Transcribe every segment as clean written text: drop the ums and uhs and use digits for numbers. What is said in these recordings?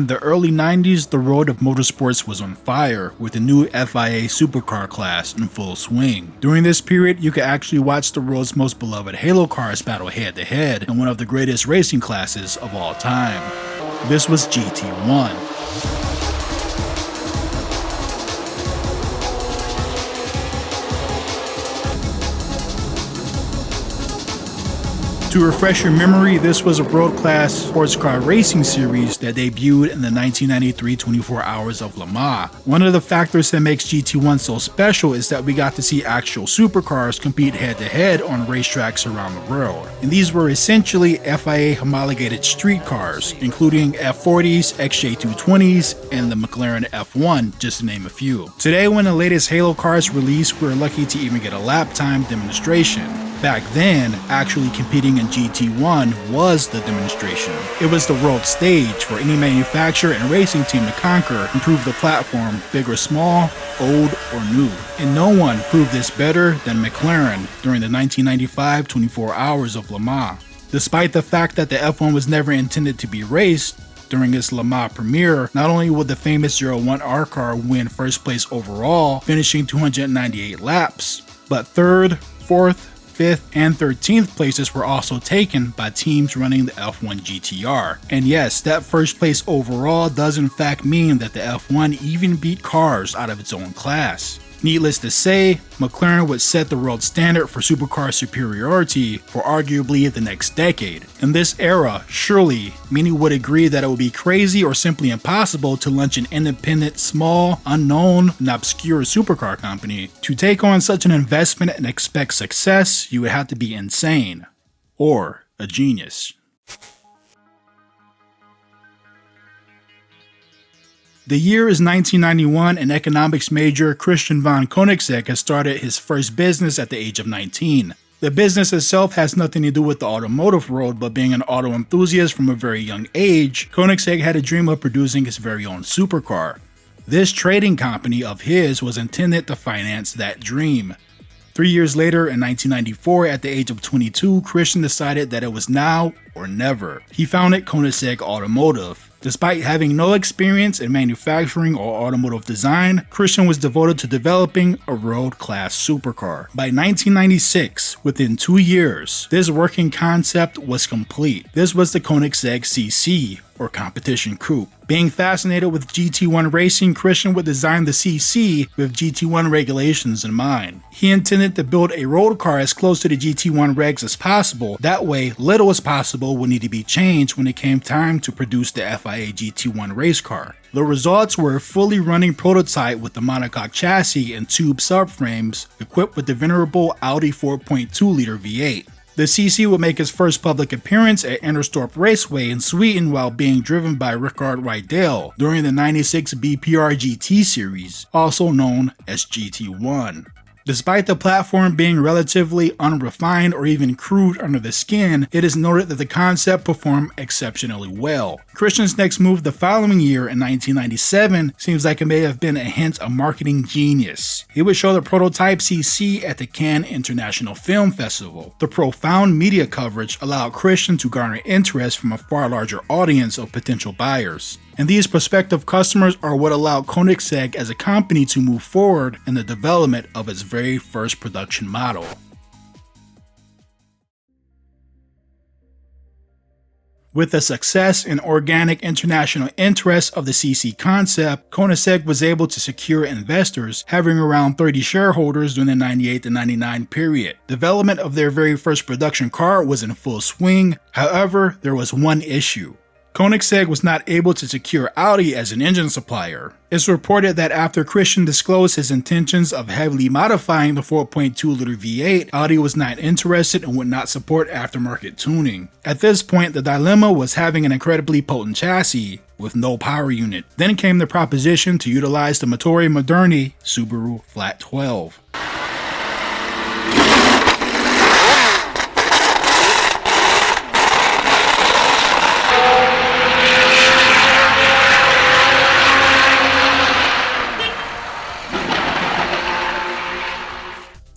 In the early 90s, the road of motorsports was on fire, with the new FIA supercar class in full swing. During this period, you could actually watch the world's most beloved Halo cars battle head-to-head in one of the greatest racing classes of all time. This was GT1. To refresh your memory, this was a world-class sports car racing series that debuted in the 1993 24 Hours of Le Mans. One of the factors that makes GT1 so special is that we got to see actual supercars compete head-to-head on racetracks around the world. And these were essentially FIA homologated street cars, including F40s, XJ220s, and the McLaren F1, just to name a few. Today, when the latest Halo cars release, we're lucky to even get a lap time demonstration. Back then, actually competing in GT1 was the demonstration. It was the world stage for any manufacturer and racing team to conquer and prove the platform, big or small, old or new. And no one proved this better than McLaren during the 1995 24 Hours of Le Mans. Despite the fact that the F1 was never intended to be raced, during its Le Mans premiere, not only would the famous 01R car win first place overall, finishing 298 laps, but third, fourth, 5th, and 13th places were also taken by teams running the F1 GTR. And yes, that first place overall does in fact mean that the F1 even beat cars out of its own class. Needless to say, McLaren would set the world standard for supercar superiority for arguably the next decade. In this era, surely, many would agree that it would be crazy or simply impossible to launch an independent, small, unknown, and obscure supercar company. To take on such an investment and expect success, you would have to be insane. Or a genius. The year is 1991 and economics major Christian von Koenigsegg has started his first business at the age of 19. The business itself has nothing to do with the automotive world, but being an auto enthusiast from a very young age, Koenigsegg had a dream of producing his very own supercar. This trading company of his was intended to finance that dream. 3 years later, in 1994, at the age of 22, Christian decided that it was now or never. He founded Koenigsegg Automotive. Despite having no experience in manufacturing or automotive design, Christian was devoted to developing a world-class supercar. By 1996, within 2 years, this working concept was complete. This was the Koenigsegg CC, or Competition Coupe. Being fascinated with GT1 racing, Christian would design the CC with GT1 regulations in mind. He intended to build a road car as close to the GT1 regs as possible. That way, little as possible would need to be changed when it came time to produce the FIA GT1 race car. The results were a fully running prototype with the monocoque chassis and tube subframes, equipped with the venerable Audi 4.2-liter V8. The CC would make its first public appearance at Anderstorp Raceway in Sweden while being driven by Rickard Rydell during the 96 BPR GT series, also known as GT1. Despite the platform being relatively unrefined or even crude under the skin, it is noted that the concept performed exceptionally well. Christian's next move the following year in 1997 seems like it may have been a hint of marketing genius. He would show the prototype CC at the Cannes International Film Festival. The profound media coverage allowed Christian to garner interest from a far larger audience of potential buyers. And these prospective customers are what allowed Koenigsegg as a company to move forward in the development of its very first production model. With the success and organic international interest of the CC concept, Koenigsegg was able to secure investors, having around 30 shareholders during the 98 to 99 period. Development of their very first production car was in full swing. However, there was one issue. Koenigsegg was not able to secure Audi as an engine supplier. It's reported that after Christian disclosed his intentions of heavily modifying the 4.2-liter V8, Audi was not interested and would not support aftermarket tuning. At this point, the dilemma was having an incredibly potent chassis with no power unit. Then came the proposition to utilize the Motore Moderni Subaru Flat 12.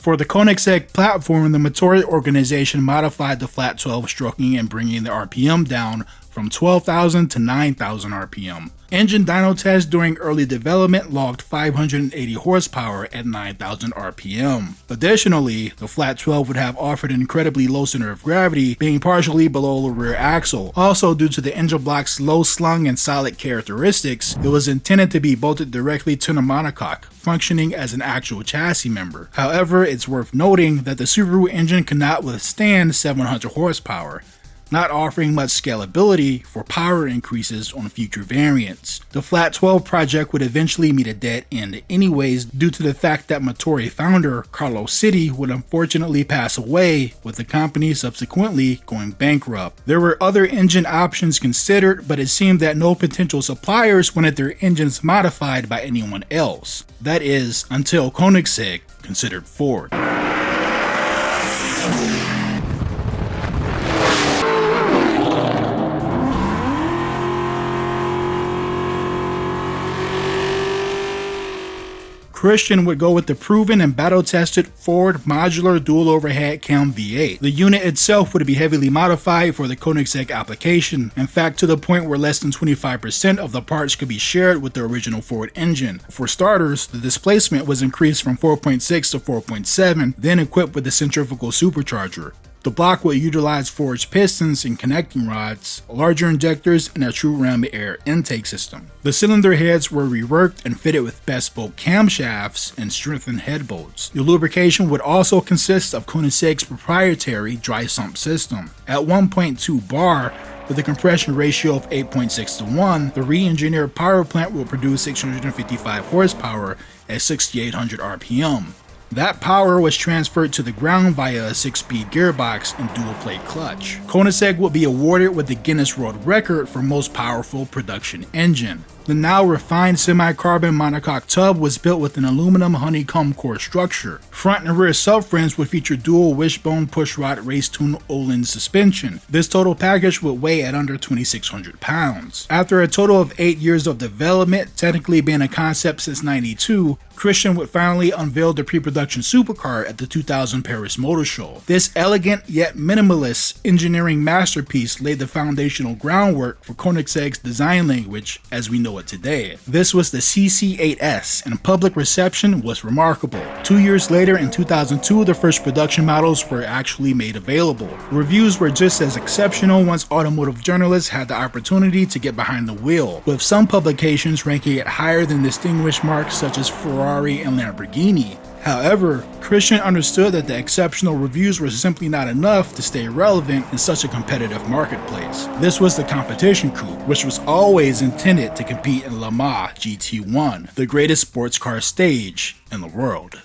For the Koenigsegg platform, the Motore organization modified the Flat 12 stroking and bringing the RPM down from 12,000 to 9,000 RPM. Engine dyno tests during early development logged 580 horsepower at 9,000 RPM. Additionally, the flat 12 would have offered an incredibly low center of gravity, being partially below the rear axle. Also, due to the engine block's low slung and solid characteristics, it was intended to be bolted directly to the monocoque, functioning as an actual chassis member. However, it's worth noting that the Subaru engine could not withstand 700 horsepower, not offering much scalability for power increases on future variants. The Flat 12 project would eventually meet a dead end anyways due to the fact that Motori founder Carlos City would unfortunately pass away, with the company subsequently going bankrupt. There were other engine options considered, but it seemed that no potential suppliers wanted their engines modified by anyone else. That is, until Koenigsegg considered Ford. Christian would go with the proven and battle-tested Ford modular dual overhead cam V8. The unit itself would be heavily modified for the Koenigsegg application, in fact to the point where less than 25% of the parts could be shared with the original Ford engine. For starters, the displacement was increased from 4.6 to 4.7, then equipped with the centrifugal supercharger. The block would utilize forged pistons and connecting rods, larger injectors, and a true ram air intake system. The cylinder heads were reworked and fitted with bespoke camshafts and strengthened head bolts. The lubrication would also consist of Koenigsegg's proprietary dry sump system. At 1.2 bar, with a compression ratio of 8.6 to 1, the re-engineered power plant will produce 655 horsepower at 6,800 RPM. That power was transferred to the ground via a 6-speed gearbox and dual-plate clutch. Koenigsegg would be awarded with the Guinness World Record for most powerful production engine. The now refined semi-carbon monocoque tub was built with an aluminum honeycomb core structure. Front and rear subframes would feature dual wishbone pushrod race-tuned Öhlins suspension. This total package would weigh at under 2,600 pounds. After a total of 8 years of development, technically being a concept since '92, Christian would finally unveil the pre-production supercar at the 2000 Paris Motor Show. This elegant yet minimalist engineering masterpiece laid the foundational groundwork for Koenigsegg's design language as we know it today. This was the CC8S, and public reception was remarkable. 2 years later, in 2002, the first production models were actually made available. Reviews were just as exceptional once automotive journalists had the opportunity to get behind the wheel, with some publications ranking it higher than distinguished marques such as Ferrari and Lamborghini. However, Christian understood that the exceptional reviews were simply not enough to stay relevant in such a competitive marketplace. This was the competition coupe, which was always intended to compete in Le Mans GT1, the greatest sports car stage in the world.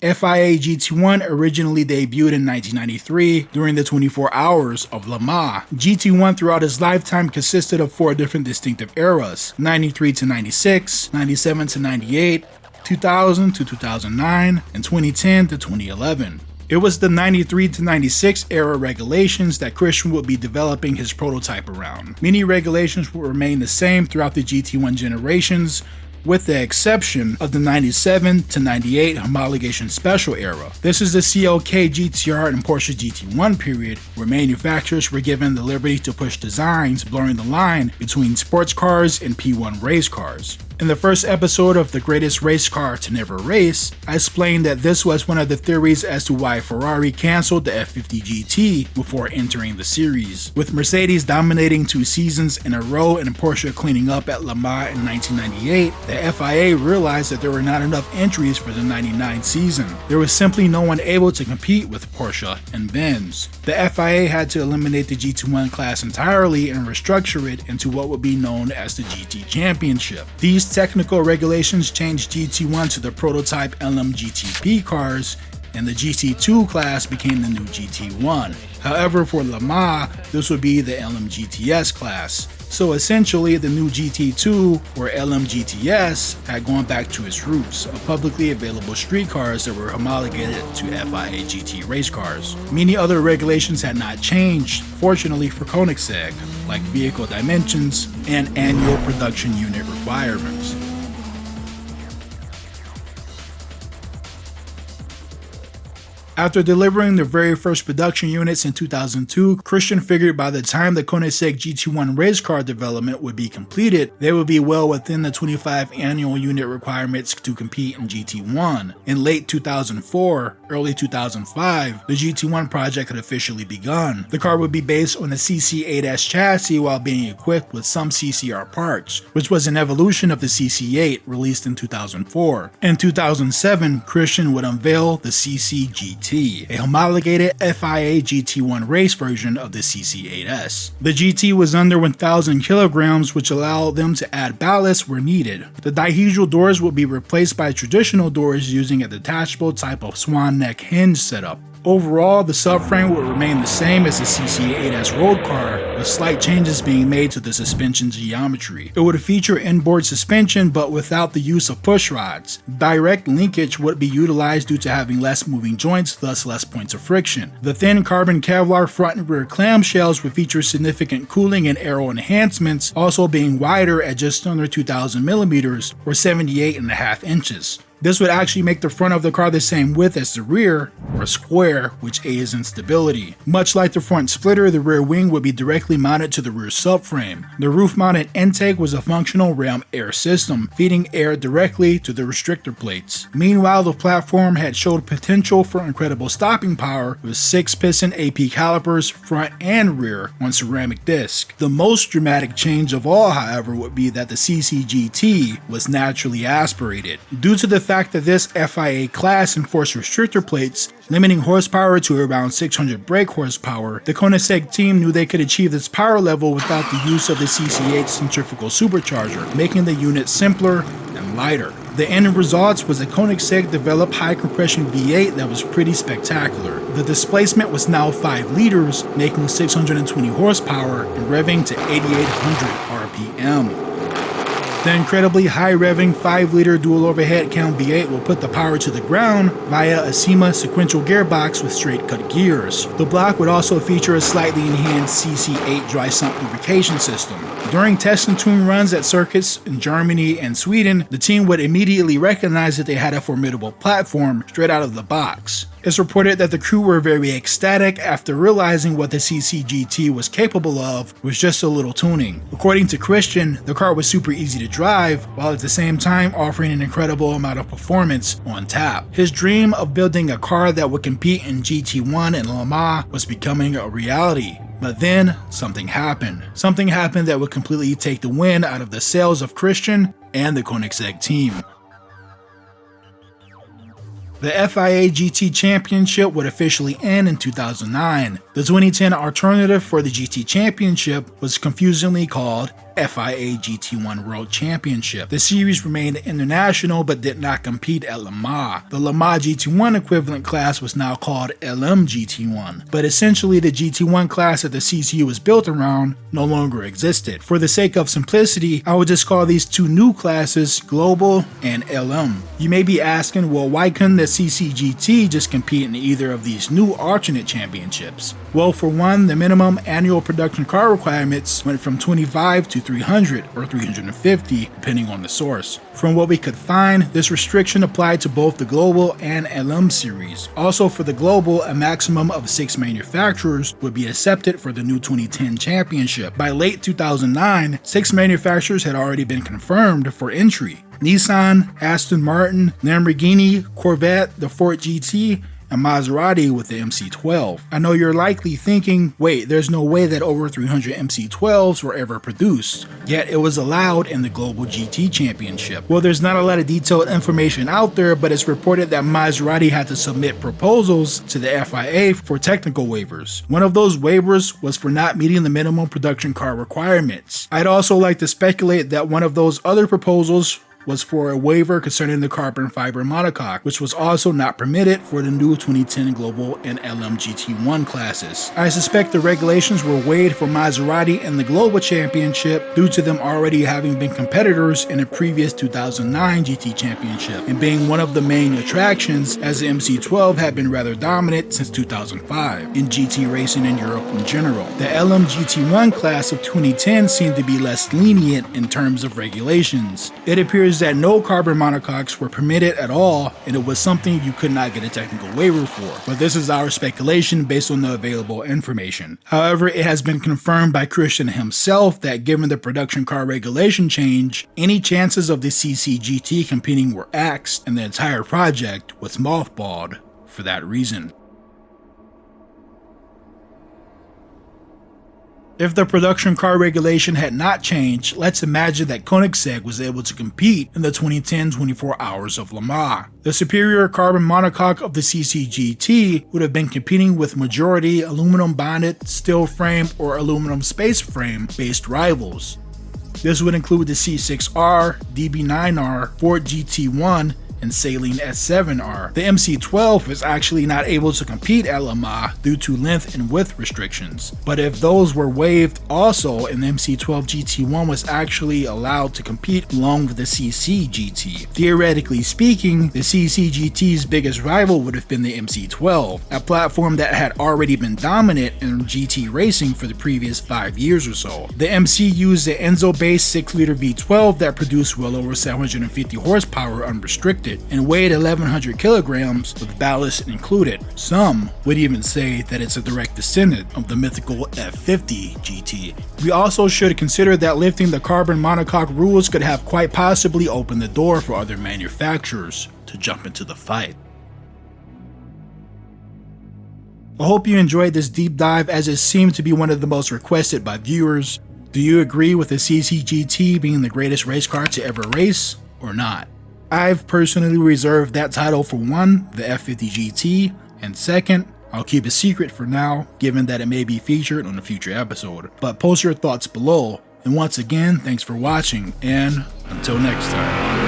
FIA GT1 originally debuted in 1993 during the 24 Hours of Le Mans. GT1 throughout its lifetime consisted of 4 different distinctive eras: 93 to 96, 97 to 98, 2000 to 2009, and 2010 to 2011. It was the 93 to 96 era regulations that Christian would be developing his prototype around. Many regulations would remain the same throughout the GT1 generations, with the exception of the 97 to 98 homologation special era. This is the CLK GTR and Porsche GT1 period, where manufacturers were given the liberty to push designs blurring the line between sports cars and P1 race cars. In the first episode of The Greatest Race Car to Never Race, I explained that this was one of the theories as to why Ferrari cancelled the F50 GT before entering the series. With Mercedes dominating 2 seasons in a row and Porsche cleaning up at Le Mans in 1998, the FIA realized that there were not enough entries for the 99 season. There was simply no one able to compete with Porsche and Benz. The FIA had to eliminate the GT1 class entirely and restructure it into what would be known as the GT Championship. These technical regulations changed GT1 to the prototype LMGTP cars, and the GT2 class became the new GT1. However, for Le Mans, this would be the LMGTS class. So essentially, the new GT2, or LMGTS, had gone back to its roots of publicly available street cars that were homologated to FIA GT race cars. Many other regulations had not changed, fortunately for Koenigsegg, like vehicle dimensions and annual production unit requirements. After delivering their very first production units in 2002, Christian figured by the time the Koenigsegg GT1 race car development would be completed, they would be well within the 25 annual unit requirements to compete in GT1. In late 2004, early 2005, the GT1 project had officially begun. The car would be based on a CC8S chassis while being equipped with some CCR parts, which was an evolution of the CC8 released in 2004. In 2007, Christian would unveil the CCGT, a homologated FIA GT1 race version of the CC8S. The GT was under 1,000 kilograms, which allowed them to add ballast where needed. The dihedral doors would be replaced by traditional doors using a detachable type of swan neck hinge setup. Overall, the subframe would remain the same as the CC8S road car, with slight changes being made to the suspension geometry. It would feature inboard suspension but without the use of push rods. Direct linkage would be utilized due to having less moving joints, thus less points of friction. The thin carbon Kevlar front and rear clamshells would feature significant cooling and aero enhancements, also being wider at just under 2,000 millimeters or 78.5 inches. This would actually make the front of the car the same width as the rear, or square, which aids in stability. Much like the front splitter, the rear wing would be directly mounted to the rear subframe. The roof-mounted intake was a functional ram air system, feeding air directly to the restrictor plates. Meanwhile, the platform had showed potential for incredible stopping power with 6-piston AP calipers, front and rear, on ceramic disc. The most dramatic change of all, however, would be that the CCGT was naturally aspirated. Due to the fact that this FIA class enforced restrictor plates, limiting horsepower to around 600 brake horsepower, the Koenigsegg team knew they could achieve this power level without the use of the CC8 centrifugal supercharger, making the unit simpler and lighter. The end result was a Koenigsegg developed high compression V8 that was pretty spectacular. The displacement was now 5 liters, making 620 horsepower and revving to 8,800 RPM. The incredibly high-revving 5-liter dual overhead cam V8 will put the power to the ground via a SEMA sequential gearbox with straight-cut gears. The block would also feature a slightly enhanced CC8 dry sump lubrication system. During test and tune runs at circuits in Germany and Sweden, the team would immediately recognize that they had a formidable platform straight out of the box. It's reported that the crew were very ecstatic after realizing what the CCGT was capable of with just a little tuning. According to Christian, the car was super easy to drive, while at the same time offering an incredible amount of performance on tap. His dream of building a car that would compete in GT1 and Le Mans was becoming a reality. But then, something happened. Something happened that would completely take the wind out of the sails of Christian and the Koenigsegg team. The FIA GT Championship would officially end in 2009. The 2010 alternative for the GT Championship was confusingly called FIA GT1 World Championship. The series remained international but did not compete at Le Mans. The Le Mans GT1 equivalent class was now called LM GT1, but essentially the GT1 class that the CC was built around no longer existed. For the sake of simplicity, I would just call these two new classes Global and LM. You may be asking, well, why couldn't the CCGT just compete in either of these new alternate championships? Well, for one, the minimum annual production car requirements went from 25 to 300 or 350 depending on the source. From what we could find, this restriction applied to both the Global and LM series. Also for the Global, a maximum of 6 manufacturers would be accepted for the new 2010 championship. By late 2009, 6 manufacturers had already been confirmed for entry: Nissan, Aston Martin, Lamborghini, Corvette, the Ford GT, and Maserati with the MC12. I know you're likely thinking, wait, there's no way that over 300 MC12s were ever produced, yet it was allowed in the Global GT Championship. Well, there's not a lot of detailed information out there, but it's reported that Maserati had to submit proposals to the FIA for technical waivers. One of those waivers was for not meeting the minimum production car requirements. I'd also like to speculate that one of those other proposals was for a waiver concerning the carbon fiber monocoque, which was also not permitted for the new 2010 Global and LM GT1 classes. I suspect the regulations were waived for Maserati in the Global Championship due to them already having been competitors in the previous 2009 GT Championship and being one of the main attractions, as the MC12 had been rather dominant since 2005 in GT racing in Europe in general. The LM GT1 class of 2010 seemed to be less lenient in terms of regulations. It appears argues that no carbon monocoques were permitted at all and it was something you could not get a technical waiver for, but this is our speculation based on the available information. However, it has been confirmed by Christian himself that given the production car regulation change, any chances of the CCGT competing were axed and the entire project was mothballed for that reason. If the production car regulation had not changed, let's imagine that Koenigsegg was able to compete in the 2010 24 Hours of Le Mans. The superior carbon monocoque of the CCGT would have been competing with majority aluminum bonded, steel frame, or aluminum space frame based rivals. This would include the C6R, DB9R, Ford GT1, and Saleen S7R. The MC12 is actually not able to compete at Le Mans due to length and width restrictions, but if those were waived also and the MC12 GT1 was actually allowed to compete along with the CCGT, theoretically speaking, the CCGT's biggest rival would have been the MC12, a platform that had already been dominant in GT racing for the previous 5 years or so. The MC used the Enzo-based 6-liter V12 that produced well over 750 horsepower unrestricted and weighed 1,100 kilograms with ballast included. Some would even say that it's a direct descendant of the mythical F50 GT. We also should consider that lifting the carbon monocoque rules could have quite possibly opened the door for other manufacturers to jump into the fight. I hope you enjoyed this deep dive as it seemed to be one of the most requested by viewers. Do you agree with the CCGT being the greatest race car to ever race or not? I've personally reserved that title for one, the F50 GT, and second, I'll keep it secret for now, given that it may be featured on a future episode. But post your thoughts below, and once again, thanks for watching, and until next time.